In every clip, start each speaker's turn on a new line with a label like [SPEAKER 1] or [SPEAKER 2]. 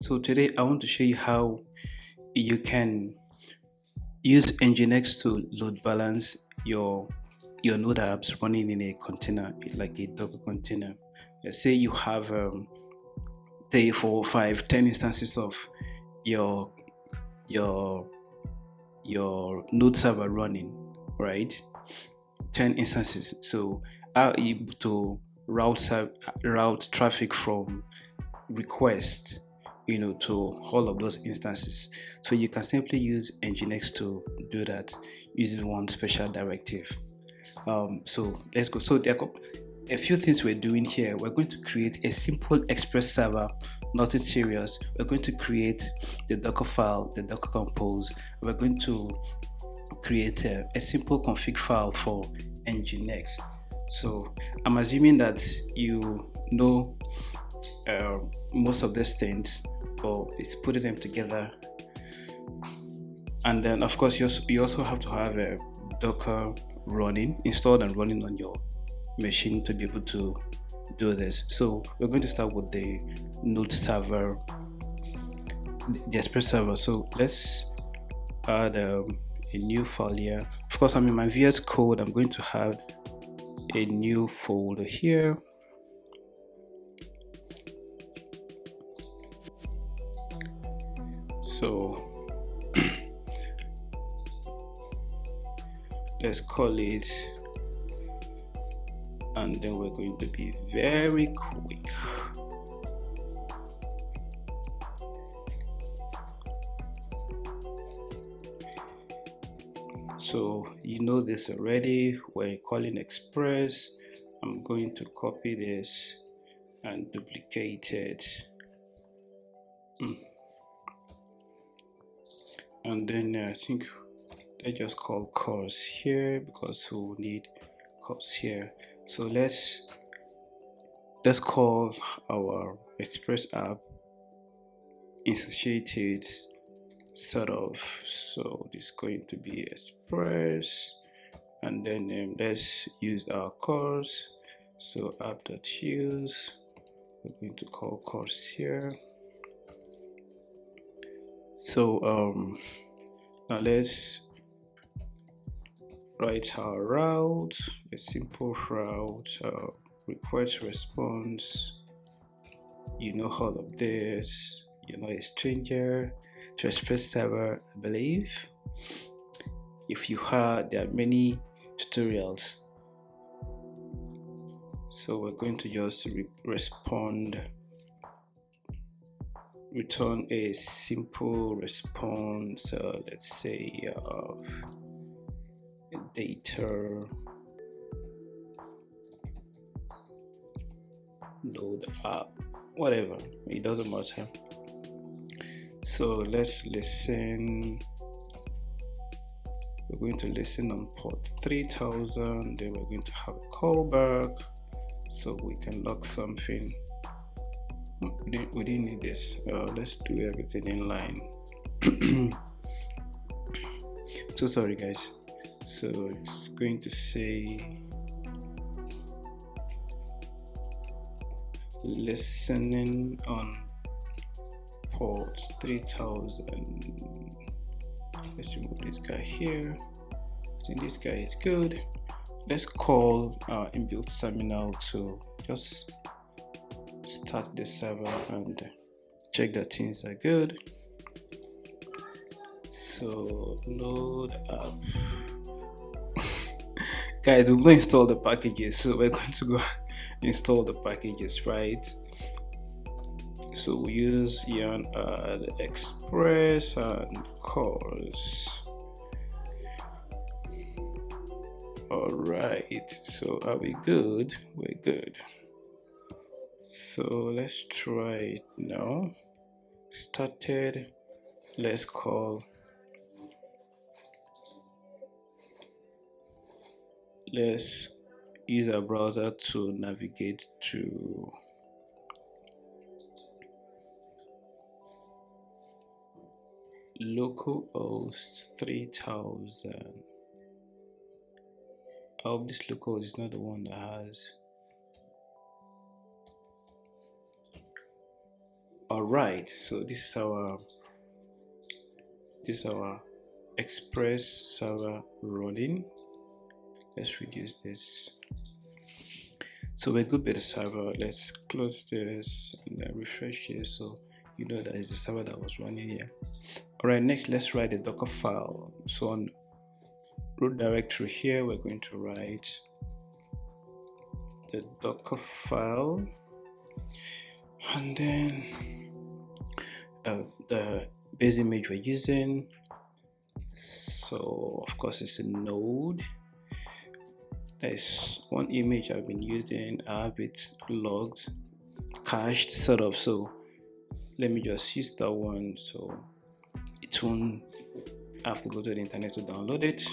[SPEAKER 1] So today I want to show you how you can use Nginx to load balance your node apps running in a container, like a Docker container. Let's say you have 3, 4, 5, 10 instances of your your your node server running, right? 10 instances. So are able to route traffic from request, to all of those instances. So you can simply use Nginx to do that using one special directive. So let's go. So there are a few things we're doing here. We're going to create a simple Express server, nothing serious. We're going to create the Docker file, the Docker compose. We're going to create a simple config file for Nginx. So I'm assuming that you know uh, most of these things, or it's putting them together. And then, of course, you also have to have a Docker running, installed and running on your machine to be able to do this. So we're going to start with the node server, the Express server. So let's add a new file here. Of course, I'm in my VS Code. I'm going to have a new folder here. So let's call it, and then we're going to be very quick. So you know this already. We're calling Express. I'm going to copy this and duplicate it. And then I think I just call course here because we'll need course here. So let's call our Express app instantiated sort of. So this is going to be Express, and then let's use our course. So app.use, we're going to call course here. So now let's write our route, a simple route, request response. You know all of this. You're not a stranger to Express server, I believe. If you heard, there are many tutorials. So we're going to just return a simple response. Let's say data node app, whatever, it doesn't matter. So let's listen. We're going to listen on port 3000, then we're going to have a callback so we can log something. We didn't need this. Let's do everything in line. So sorry guys. So it's going to say listening on port 3000. Let's remove this guy here. I think this guy is good. Let's call our inbuilt terminal to just start the server and check that things are good. So load app. Guys, we're going to install the packages, so we're going to go install the packages, right? So we use yarn add express and course. All right, so are we good? We're good. So let's try it now. Started. Let's call. Let's use our browser to navigate to localhost 3000. I hope this localhost is not the one that has. All right, so this is our Express server running. Let's reduce this. So we're good with the server. Let's close this and then refresh this so you know that is the server that was running here. All right, next let's write a Docker file. So on root directory here, we're going to write the Docker file, and then the base image we're using. So of course it's a node. There's one image I've been using. I have it logged, cached sort of. So let me just use that one so it won't have to go to the internet to download it.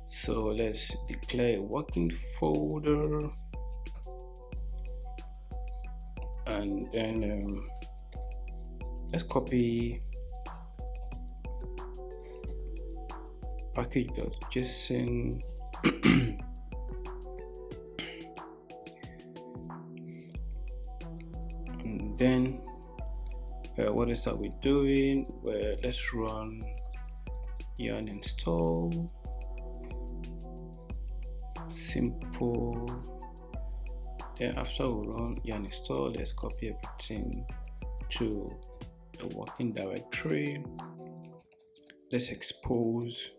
[SPEAKER 1] So let's declare a working folder, and then let's copy package.json and then what is that we're doing? Well, let's run yarn install simple. Then after we run yarn install, let's copy everything to the working directory. Let's expose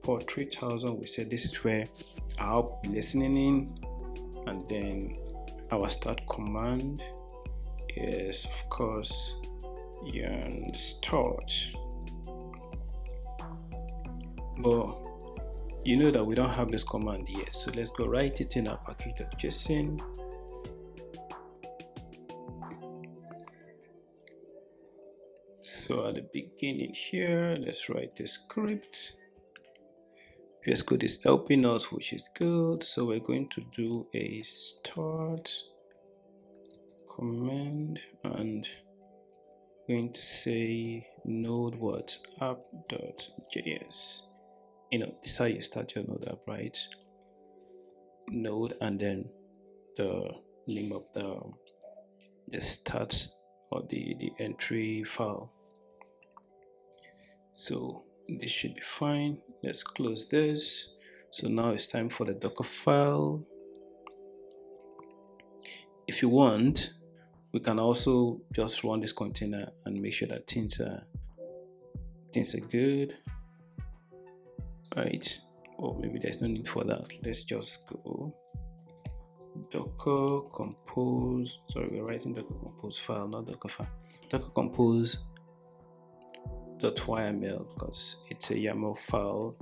[SPEAKER 1] port 3000. We said this is where I'll be listening in, and then our start command is of course yarn start. But you know that we don't have this command yet, so let's go write it in our package.json. So at the beginning here, let's write the script. VS Code is helping us, which is good. So we're going to do a start command and going to say node what app.js. You know, this is how you start your node app, right? Node and then the name of the start or the entry file. So this should be fine. Let's close this. So now it's time for the Docker file. If you want, we can also just run this container and make sure that things are good, right? Or maybe there's no need for that. Let's just go docker compose. Sorry, we're writing docker compose file, not docker file. Docker compose .yml because it's a YAML file.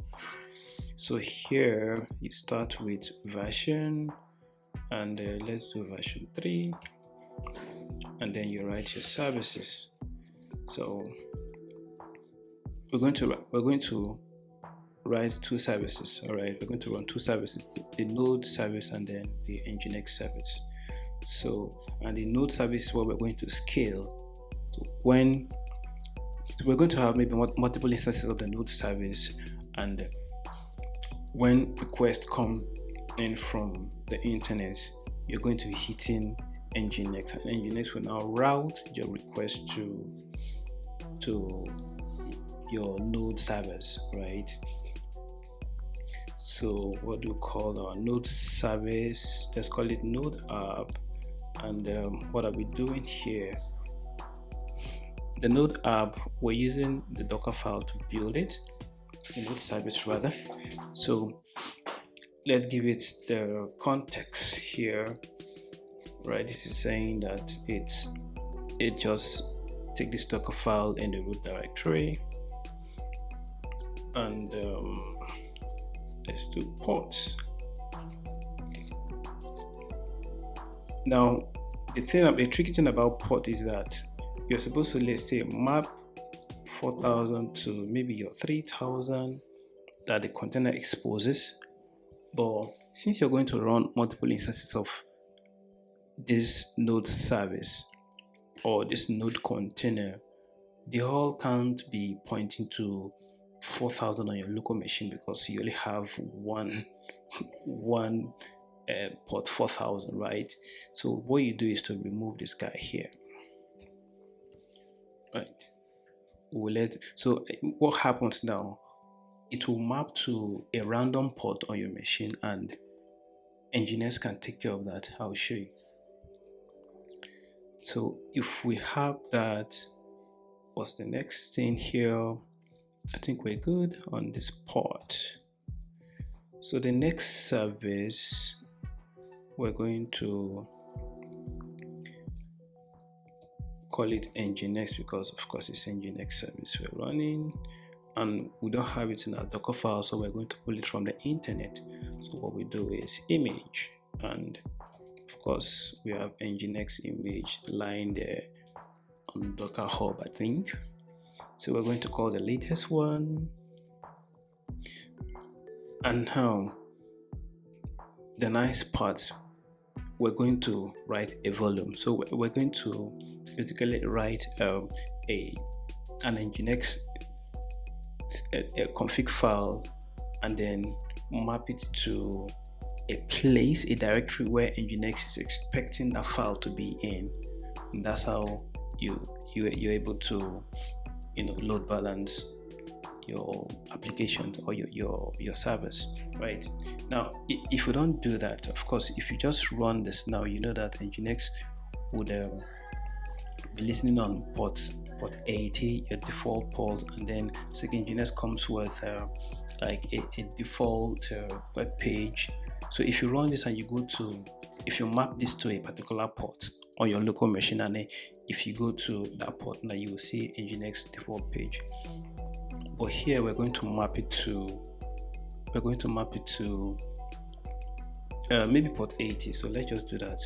[SPEAKER 1] So here you start with version, and let's do version 3, and then you write your services. So we're going to write two services. All right, we're going to run two services: the node service and then the Nginx service. So, and the node service is what we're going to scale. So when we're going to have maybe multiple instances of the node service, and when requests come in from the internet, you're going to be hitting Nginx, and Nginx will now route your request to your node servers, right? So what do we call our node service? Let's call it node app. And what are we doing here? The node app, we're using the Docker file to build it, the node service rather. So let's give it the context here, right? This is saying that it just take this Docker file in the root directory, and let's do ports. Now the tricky thing about port is that you're supposed to, let's say, map 4000 to maybe your 3000 that the container exposes. But since you're going to run multiple instances of this node service or this node container, the whole can't be pointing to 4000 on your local machine because you only have one port 4000, right? So what you do is to remove this guy here. right? We'll let so what happens now? It will map to a random port on your machine, and engineers can take care of that. I'll show you. So if we have that, what's the next thing here? I think we're good on this port. So the next service we're going to call it Nginx, because of course it's Nginx service we're running, and we don't have it in our Docker file, so we're going to pull it from the internet. So what we do is image, and of course we have Nginx image lying there on Docker Hub, I think. So we're going to call the latest one, and now the nice part, we're going to write a volume. So we're going to basically write an Nginx a config file, and then map it to a place, a directory where Nginx is expecting that file to be in. And that's how you're able to load balance your application or your servers, right? Now, if you don't do that, of course, if you just run this now, you know that Nginx would be listening on port 80, your default port, and then second Nginx comes with like a default web page. So if you run this and if you map this to a particular port on your local machine, and then if you go to that port, now you will see Nginx default page. But here we're going to map it to maybe port 80. So let's just do that.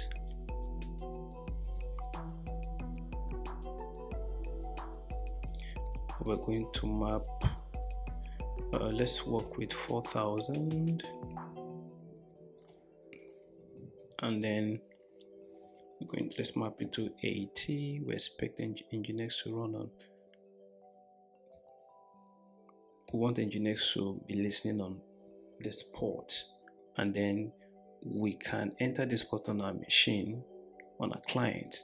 [SPEAKER 1] We're going to map, let's work with 4000, and then let's map it to 80. We expect Nginx to run on. We want Nginx to be listening on this port, and then we can enter this port on our machine, on our client,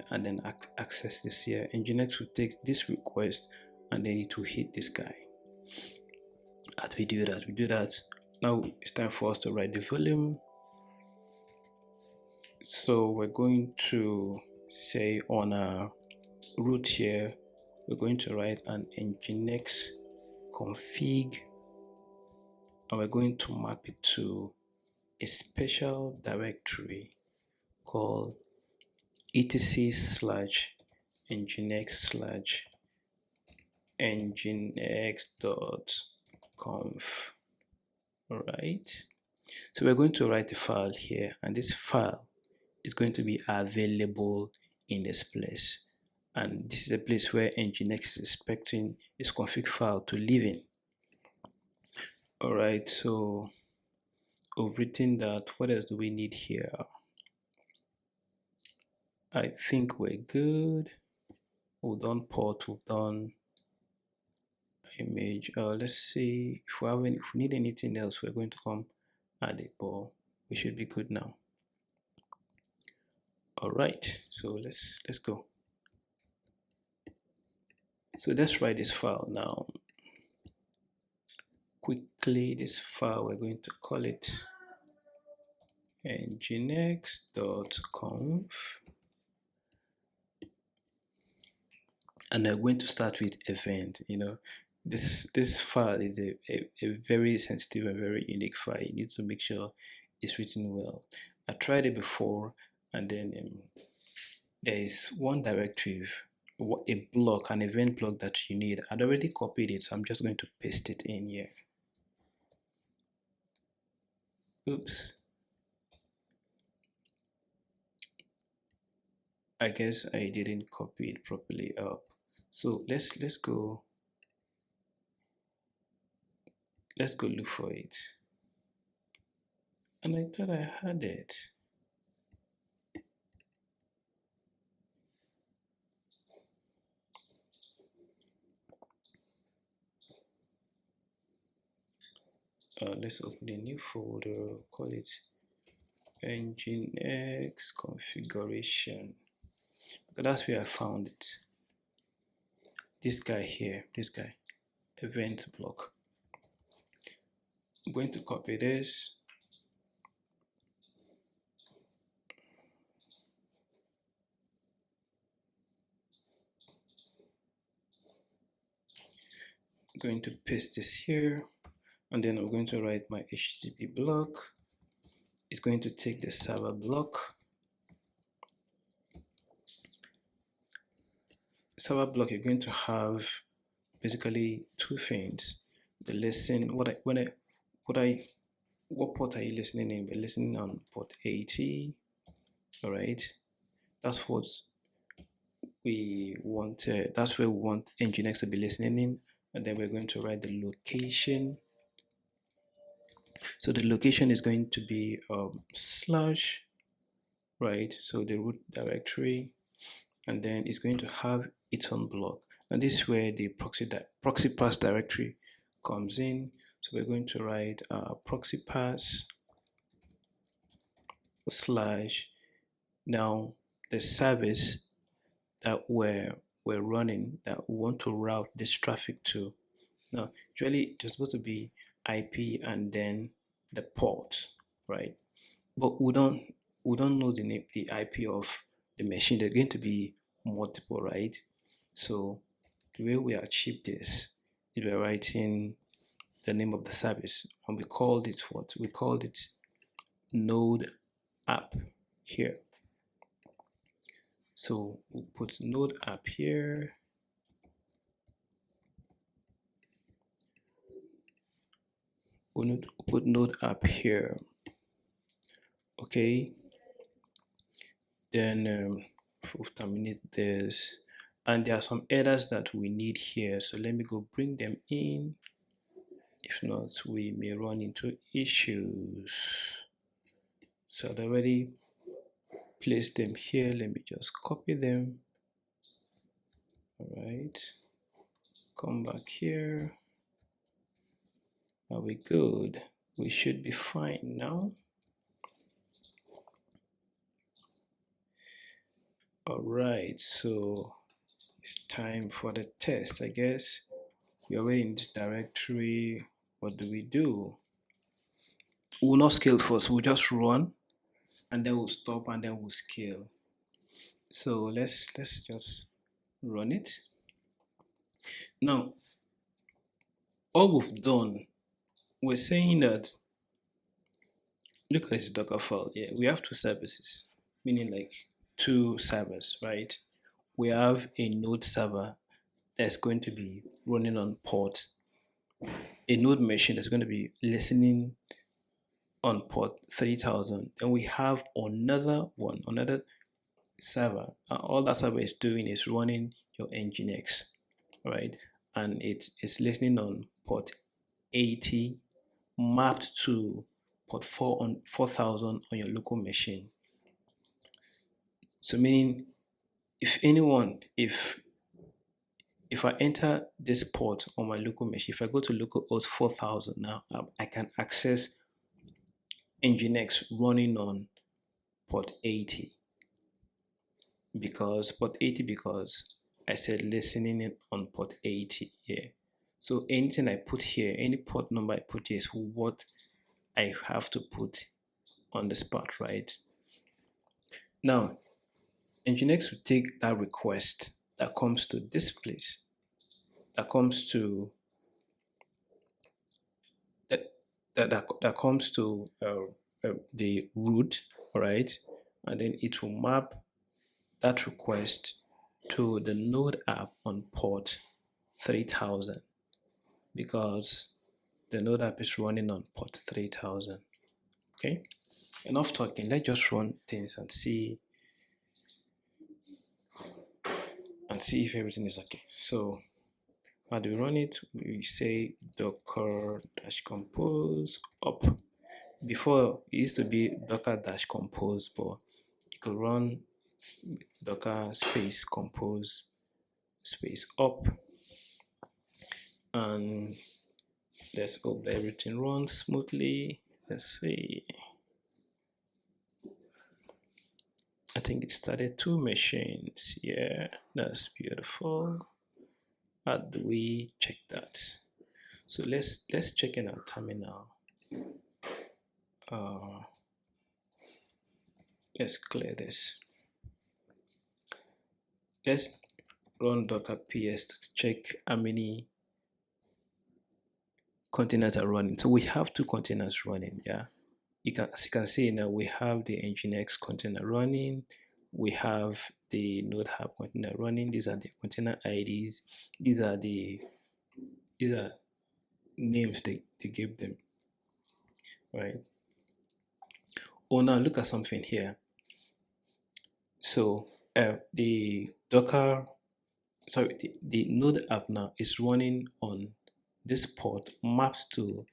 [SPEAKER 1] and then access this here. Nginx will take this request, and then it will hit this guy. As we do that, now it's time for us to write the volume. So we're going to say on our root here, we're going to write an Nginx config, and we're going to map it to a special directory called etc/nginx/nginx.conf. All right. So we're going to write a file here, and this file is going to be available in this place. And this is a place where Nginx is expecting its config file to live in. All right, so we've written that. What else do we need here? I think we're good. We've done port, we've done image. Let's see if we need anything else. We're going to come add it, but we should be good now. All right, so let's go. So let's write this file now. Quickly, this file, we're going to call it nginx.conf, and I'm going to start with event. This file is a very sensitive and very unique file. You need to make sure it's written well. I tried it before, and then there is one directive, a block, an event block that you need. I'd already copied it, so I'm just going to paste it in here. Oops. I guess I didn't copy it properly up. So let's go look for it. And I thought I had it. Let's open a new folder, call it Nginx configuration, because that's where I found it. this guy here, this guy, event block. I'm going to copy this. I'm going to paste this here, and then I'm going to write my HTTP block. It's going to take the server block. Server block, you're going to have basically two things. The listen, what port are you listening in? We're listening on port 80. All right, that's what we want. That's where we want Nginx to be listening in, and then we're going to write the location. So the location is going to be slash, right? So the root directory, and then it's going to have its own block, and this is where the proxy pass directory comes in. So we're going to write proxy pass slash, now the service that we're running, that we want to route this traffic to. Now usually it's supposed to be IP and then the port, right? But we don't know the name, the IP of the machine. There's going to be multiple, right? So the way we achieve this is by writing the name of the service, and we called it what? We called it node app here. So we'll put node app here. We'll put node app here. Okay. Then we'll terminate this. And there are some headers that we need here. So let me go bring them in. If not, we may run into issues. So I've already placed them here. Let me just copy them. All right. Come back here. Are we good? We should be fine now. All right, so it's time for the test, I guess. We are already in this directory. What do? We'll not scale first. We'll just run, and then we'll stop, and then we'll scale. So let's just run it. Now, all we've done, we're saying that, look at this Docker file. Yeah, we have two services, meaning like two servers, right? We have a node server that's going to be running on port, a node machine that's going to be listening on port 3000. And we have another one, another server. All that server is doing is running your Nginx, right? And it's listening on port 80 mapped to port 4000 on your local machine. So meaning if I enter this port on my local machine, if I go to localhost 4000 now, I can access Nginx running on port 80 because I said listening in on port 80 here. So anything I put here, any port number I put here is what I have to put on the spot, right? Now, Nginx will take that request that comes to this place, that comes to that comes to the root, all right, and then it will map that request to the node app on port 3000 because the node app is running on port 3000. Okay, enough talking. Let's just run things and see if everything is okay. So how do we run it? We say docker-compose up. Before it used to be docker-compose, but you could run docker space compose space up, and let's hope that everything runs smoothly. Let's see. I think it started two machines. Yeah, that's beautiful. How do we check that? So let's check in our terminal. uh, let's clear this. Let's run docker ps to check how many containers are running. So we have two containers running. Yeah, as you can see now, we have the Nginx container running, we have the Node Hub container running. These are the container IDs. These are names they gave them, right? Oh, now look at something here. So the Docker, sorry, the Node app now is running on this port maps to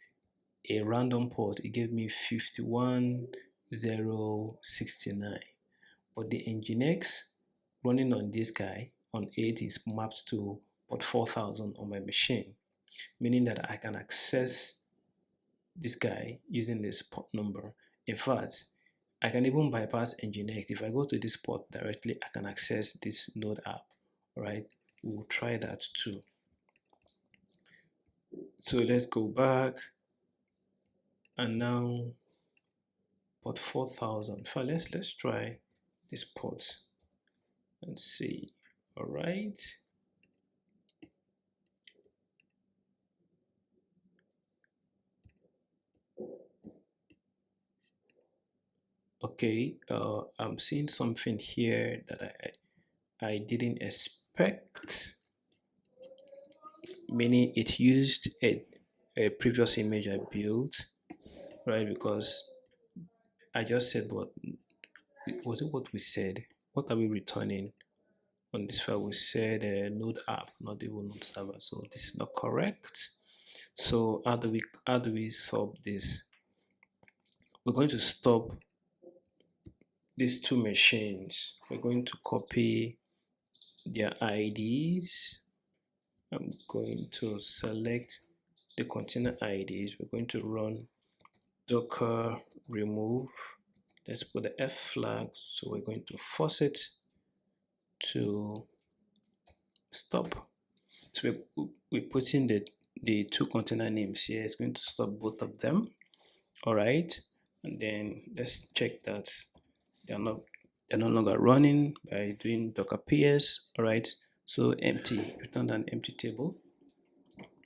[SPEAKER 1] a random port. It gave me 51069. But the Nginx running on this guy on 8 is mapped to port 4000 on my machine, meaning that I can access this guy using this port number. In fact, I can even bypass Nginx. If I go to this port directly, I can access this Node app. All right, we'll try that too. So let's go back, and now port 4000. Fine, let's try this port and see. All right. Okay, I'm seeing something here that I didn't expect, meaning it used a previous image I built, right? Because I just said, what was it? What we said? What are we returning on this file? We said node app, not even node server. So this is not correct. So how do we solve this? We're going to stop these two machines. We're going to copy their IDs. I'm going to select the container IDs. We're going to run docker remove. Let's put the F flag. So we're going to force it to stop. So we're putting the two container names here. It's going to stop both of them. All right. And then let's check that they're no longer running by doing docker ps. All right. So empty, return an empty table.